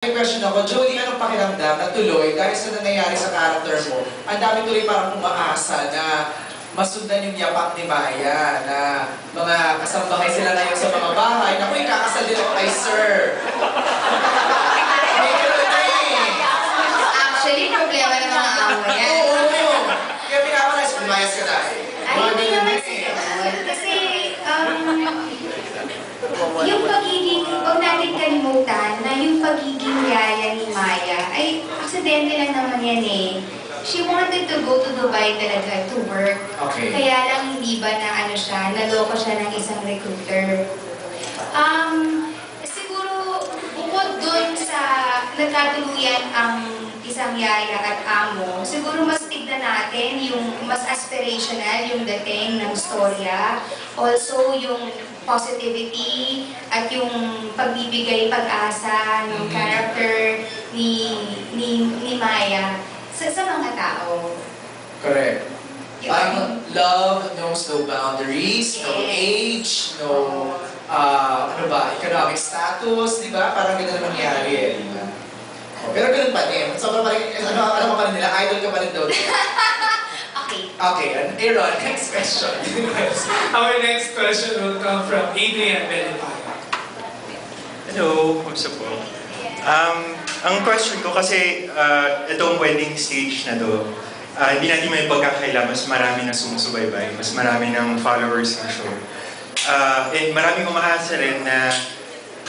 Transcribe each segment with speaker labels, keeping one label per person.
Speaker 1: May question ako, Jody, anong pakiramdam na tuloy dahil sa nangyayari sa character mo, ang dami tuloy parang umaasa na masundan yung yapak ni Maya na mga kasambahay sila ngayon sa mga bahay. Naku, ikakasal din ako kay Sir. May gano'n na eh.
Speaker 2: Actually, problema ng mga amo yan.
Speaker 1: Oo. Kaya pinapalize, pumayas ka dahil.
Speaker 2: Ay, hindi naman siya. Kasi, yung pagiging, huwag natin kalimutan na yung pagiging yaya ni Maya, ay, aksidente lang naman yan eh. She wanted to go to Dubai talaga to work.
Speaker 1: Okay.
Speaker 2: Kaya lang hindi ba na ano siya, naloko siya ng isang recruiter. Siguro, bukod dun sa nagkatuluyan ang isang yaya at amo, siguro mas tignan natin yung mas aspirational yung dating ng storya. Also, yung positivity at yung pagbibigay pag-asa ng character ni Maya sa mga tao.
Speaker 1: Correct. Love knows no boundaries, no age, no economic status, di ba? Parang gano'n na nangyari eh, di ba? Pero gano'n pa din. Sobrang pa rin, alam mo pa rin nila, idol ka pa rin daw. Okay, and Aaron, next question.
Speaker 3: Our next question will come from Adrian Belipayo.
Speaker 4: Hello, kumusta po? Ang question ko kasi, itong wedding stage na to, hindi natin may pagkakaila, mas marami na sumusubaybay, mas marami ng followers ng show. And maraming umaasa rin na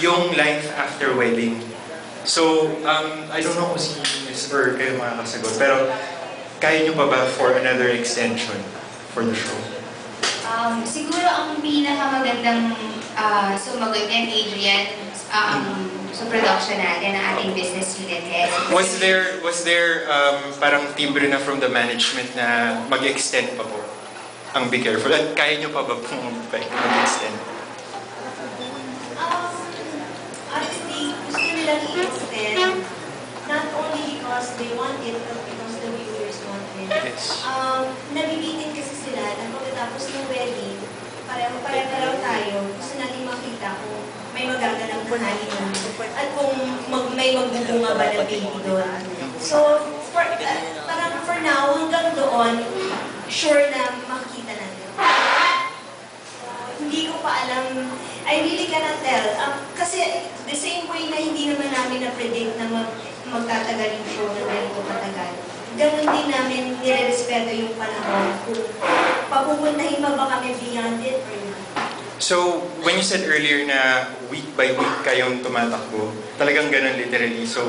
Speaker 4: yung life after wedding. So, I don't know kung si Miss or kayo makakasagot, pero kaya nyo pa ba for another extension for the show?
Speaker 2: Siguro ang pinakamagandang sumagot yan, Adrian, sa production natin ng ating business unit head.
Speaker 4: Was there parang timbre na from the management na mag-extend pa po ang Be Careful? At kaya nyo pa ba pong mag-extend?
Speaker 5: Honestly, gusto nilang i-extend not only because they want it, but because the viewers want it.
Speaker 4: Yes.
Speaker 5: Nabibitin kasi sila na pagkatapos ng wedding, pareho tayo, gusto natin makita kung may magaganang pangalan at kung may magbubunga ba ng baby doon. So, parang for now, hanggang doon, sure na makikita natin. Hindi ko pa alam, I really cannot tell. Kasi the same way na hindi naman namin na-predict na magtatagal yung show na ganito katagal. Ganon din namin nire-respeto yung panahon kung papupuntahin pa ba kami beyond it or not.
Speaker 4: So, when you said earlier na week by week kayong tumatakbo, talagang ganun literally. So,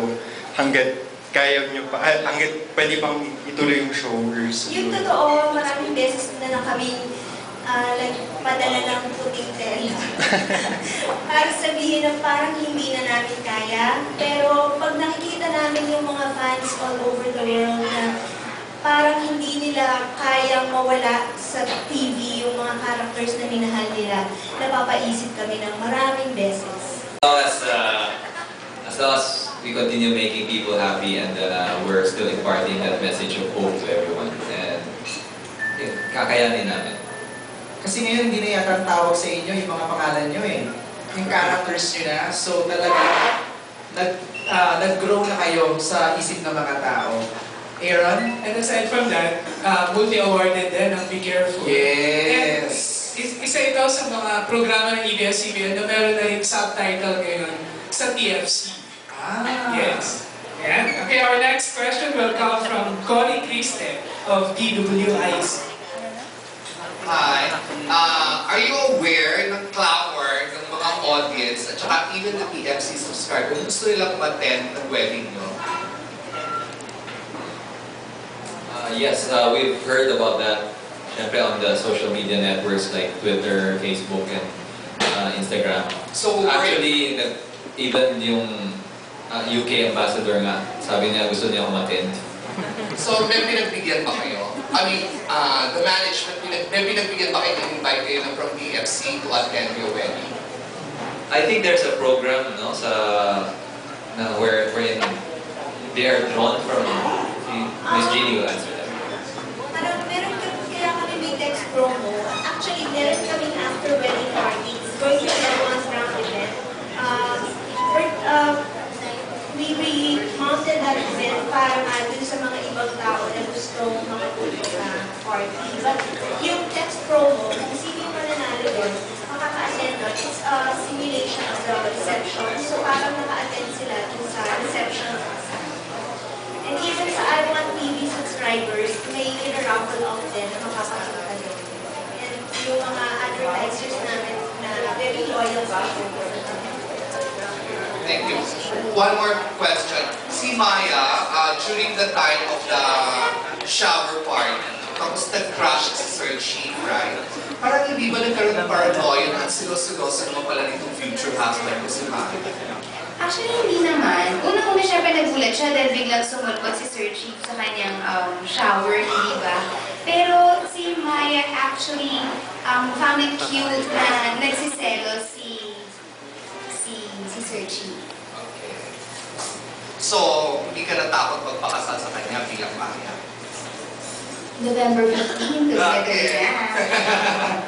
Speaker 4: hanggat kaya nyo pa, hanggat pwede pang ituloy yung show or
Speaker 5: Yung totoo, maraming beses na kami padala ng puting tela. Para sabihin na parang hindi na namin kaya. Pero pag nakikita namin yung mga fans all over the world na parang hindi nila kayang mawala sa TV yung mga characters na minahal nila, napapaisip kami ng maraming beses.
Speaker 6: As long as we continue making people happy and we're still imparting that message of hope to everyone, and kakayanin namin.
Speaker 1: Kasi ngayon hindi na yata tawag sa inyo yung mga pangalan nyo eh. Yung characters nyo na. So talaga, nag-grow na kayo sa isip ng mga tao. Aaron?
Speaker 3: And aside from that, multi-awarded din ang Be Careful.
Speaker 1: Yes!
Speaker 3: And isa ito sa mga programa ng ABS-CBN na meron na rin subtitle ngayon sa TFC. Yes. And, okay, our next question will come from Connie Kristen of DWIC.
Speaker 7: Hi. Are you aware ng clamor ng mga audience at saka even the TFC subscriber kung gusto nilang umattend ng wedding nyo?
Speaker 6: Yes, we've heard about that. Syempre on the social media networks like Twitter, Facebook, and Instagram.
Speaker 7: So,
Speaker 6: actually, even yung UK ambassador nga, sabi niya gusto niya umattend.
Speaker 7: So, may pinagbigyan ba kayo? I mean, the management, may pinagbigyan ba kayo ng invite kayo from TFC to attend your wedding?
Speaker 6: I think there's a program, no, wherein they are drawn from. Miss Jeannie will answer that.
Speaker 5: Parang meron kaya kami may text promo. Actually, meron kaming after wedding party. It's going to be a once round event. We pre-mounted that event para nga dun sa mga ibang tao na gustong makatulong sa party. But yung text promo, kung sino yung mananalo doon, makaka-attend doon. It's a simulation of the reception. So parang naka-attend sila dun sa reception. And even sa I1 TV subscribers, may raffle off din na makakakita doon. And yung mga advertisers namin na very loyal sa
Speaker 7: Thank you. One more question. Si Maya, during the time of the shower party, kamusta crush si Sir Chief, right? Parang hindi ba nagkaroon ng paranoia na silos-siloso naman pala nitong future husband ko si Maya?
Speaker 2: Actually, hindi naman. Unang-una syempre nagulat siya dahil biglang sumulpot si Sir Chief sa kanyang shower, di ba? Pero si Maya actually found it cute na nagsiselo si Sir Chief.
Speaker 7: Okay. So, hindi ka natakot magpakasal sa kanya bilang Maya?
Speaker 2: November 15,
Speaker 7: Okay.
Speaker 2: together na.